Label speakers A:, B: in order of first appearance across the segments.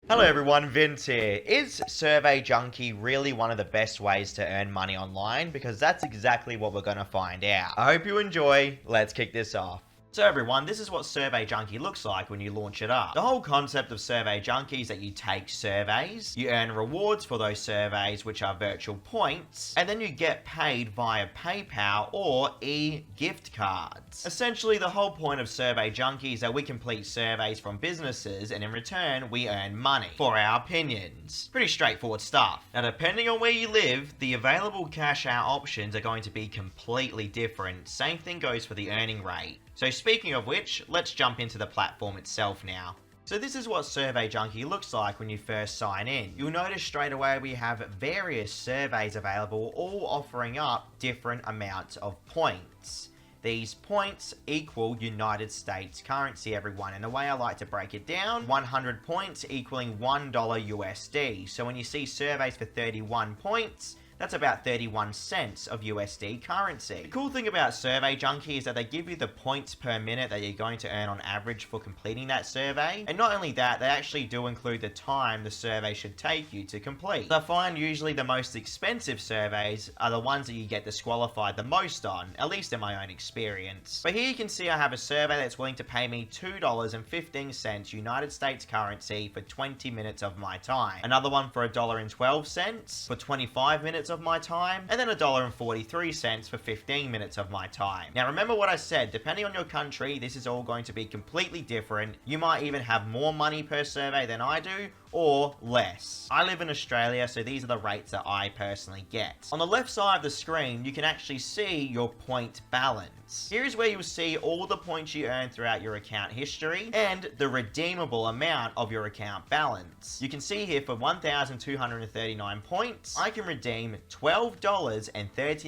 A: Hello everyone, Vince here. Is Survey Junkie really one of the best ways to earn money online? Because that's exactly what we're going to find out. I hope you enjoy. Let's kick this off. So everyone, this is what Survey Junkie looks like when you launch it up. The whole concept of Survey Junkie is that you take surveys, you earn rewards for those surveys, which are virtual points, and then you get paid via PayPal or e-gift cards. Essentially, the whole point of Survey Junkie is that we complete surveys from businesses, and in return, we earn money for our opinions. Pretty straightforward stuff. Now, depending on where you live, the available cash out options are going to be completely different. Same thing goes for the earning rate. So speaking of which, let's jump into the platform itself now. So this is what Survey Junkie looks like when you first sign in. You'll notice straight away we have various surveys available, all offering up different amounts of points. These points equal United States currency, everyone. And the way I like to break it down, 100 points equaling $1 USD. So when you see surveys for 31 points, that's about 31 cents of USD currency. The cool thing about Survey Junkie is that they give you the points per minute that you're going to earn on average for completing that survey. And not only that, they actually do include the time the survey should take you to complete. So I find usually the most expensive surveys are the ones that you get disqualified the most on, at least in my own experience. But here you can see I have a survey that's willing to pay me $2.15 United States currency for 20 minutes of my time. Another one for $1.12 for 25 minutes of my time, and then $1.43 for 15 minutes of my time. Now remember what I said, depending on your country, this is all going to be completely different. You might even have more money per survey than I do, or less. I live in Australia, so these are the rates that I personally get. On the left side of the screen, you can actually see your point balance. Here's where you'll see all the points you earn throughout your account history and the redeemable amount of your account balance. You can see here for 1,239 points, I can redeem $12.39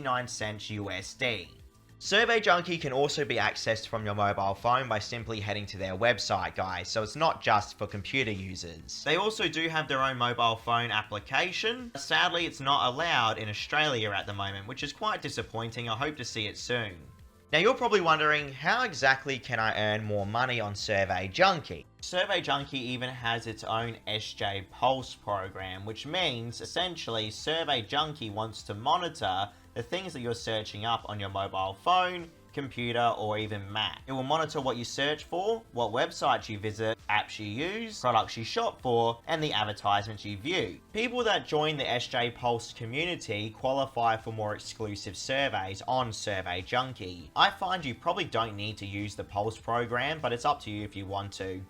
A: USD. Survey Junkie can also be accessed from your mobile phone by simply heading to their website, guys, so it's not just for computer users. They also do have their own mobile phone application. Sadly, it's not allowed in Australia at the moment, which is quite disappointing. I hope to see it soon. Now you're probably wondering, how exactly can I earn more money on Survey Junkie? Survey Junkie even has its own SJ Pulse program, which means essentially Survey Junkie wants to monitor the things that you're searching up on your mobile phone, computer, or even Mac. It will monitor what you search for, what websites you visit, apps you use, products you shop for, and the advertisements you view. People that join the SJ Pulse community qualify for more exclusive surveys on Survey Junkie. I find you probably don't need to use the Pulse program, but it's up to you if you want to.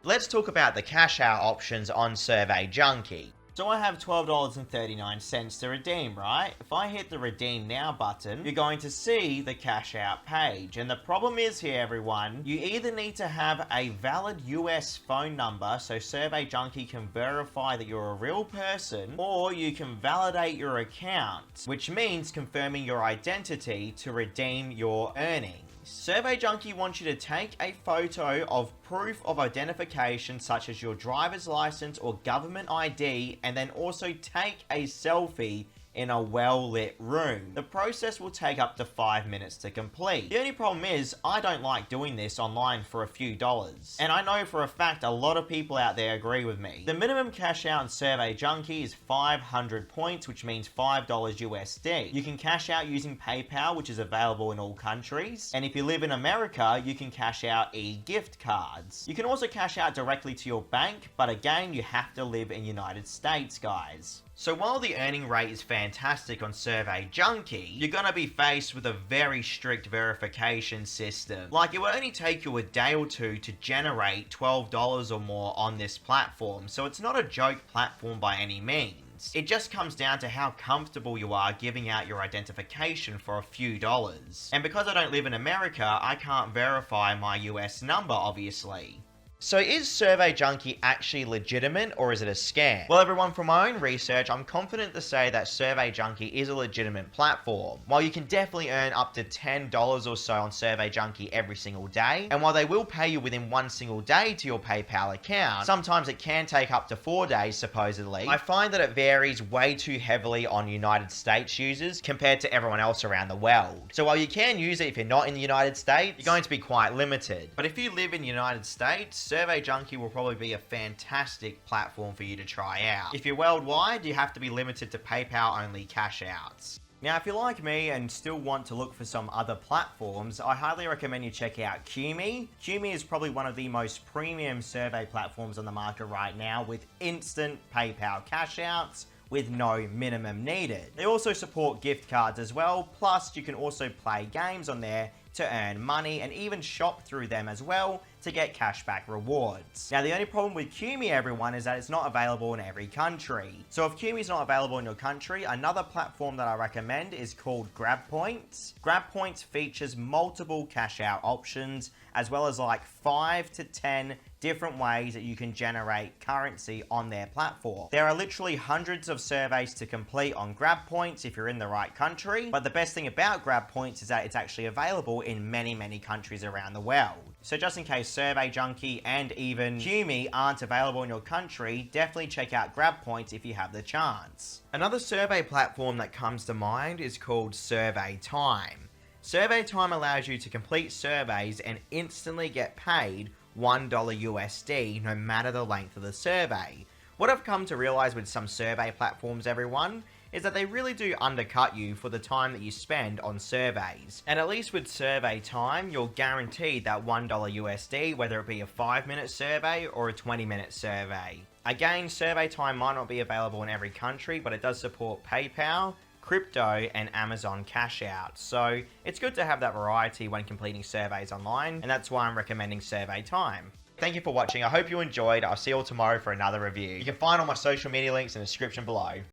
A: Let's talk about the cash out options on Survey Junkie. So I have $12.39 to redeem, right? If I hit the redeem now button, you're going to see the cash out page. And the problem is here, everyone, you either need to have a valid US phone number so Survey Junkie can verify that you're a real person, or you can validate your account, which means confirming your identity to redeem your earnings. Survey Junkie wants you to take a photo of proof of identification such as your driver's license or government ID, and then also take a selfie in a well-lit room. The process will take up to 5 minutes to complete. The only problem is, I don't like doing this online for a few dollars. And I know for a fact a lot of people out there agree with me. The minimum cash out in Survey Junkie is 500 points, which means $5 USD. You can cash out using PayPal, which is available in all countries. And if you live in America, you can cash out e-gift cards. You can also cash out directly to your bank, but again, you have to live in the United States, guys. So while the earning rate is fantastic on Survey Junkie, you're going to be faced with a very strict verification system. Like, it will only take you a day or two to generate $12 or more on this platform, so it's not a joke platform by any means. It just comes down to how comfortable you are giving out your identification for a few dollars. And because I don't live in America, I can't verify my US number, obviously. So is Survey Junkie actually legitimate, or is it a scam? Well everyone, from my own research, I'm confident to say that Survey Junkie is a legitimate platform. While you can definitely earn up to $10 or so on Survey Junkie every single day, and while they will pay you within one single day to your PayPal account, sometimes it can take up to 4 days supposedly, I find that it varies way too heavily on United States users compared to everyone else around the world. So while you can use it if you're not in the United States, you're going to be quite limited. But if you live in the United States, Survey Junkie will probably be a fantastic platform for you to try out. If you're worldwide, you have to be limited to PayPal only cash outs. Now, if you're like me and still want to look for some other platforms, I highly recommend you check out Qme. Qme is probably one of the most premium survey platforms on the market right now, with instant PayPal cash outs with no minimum needed. They also support gift cards as well, plus you can also play games on there to earn money and even shop through them as well to get cashback rewards. Now, the only problem with Qme, everyone, is that it's not available in every country. So if Qme is not available in your country, another platform that I recommend is called GrabPoints. GrabPoints features multiple cash out options, as well as like 5 to 10 different ways that you can generate currency on their platform. There are literally hundreds of surveys to complete on GrabPoints if you're in the right country, but the best thing about GrabPoints is that it's actually available in many, many countries around the world. So just in case Survey Junkie and even Qme aren't available in your country, definitely check out GrabPoints if you have the chance. Another survey platform that comes to mind is called Survey Time. Survey Time allows you to complete surveys and instantly get paid $1 USD no matter the length of the survey. What I've come to realize with some survey platforms, everyone, is that they really do undercut you for the time that you spend on surveys. And at least with Survey Time, you're guaranteed that $1 USD, whether it be a 5-minute survey or a 20-minute survey. Again, Survey Time might not be available in every country, but it does support PayPal, crypto, and Amazon cash out. So it's good to have that variety when completing surveys online, and that's why I'm recommending Survey Time. Thank you for watching. I hope you enjoyed. I'll see you all tomorrow for another review. You can find all my social media links in the description below.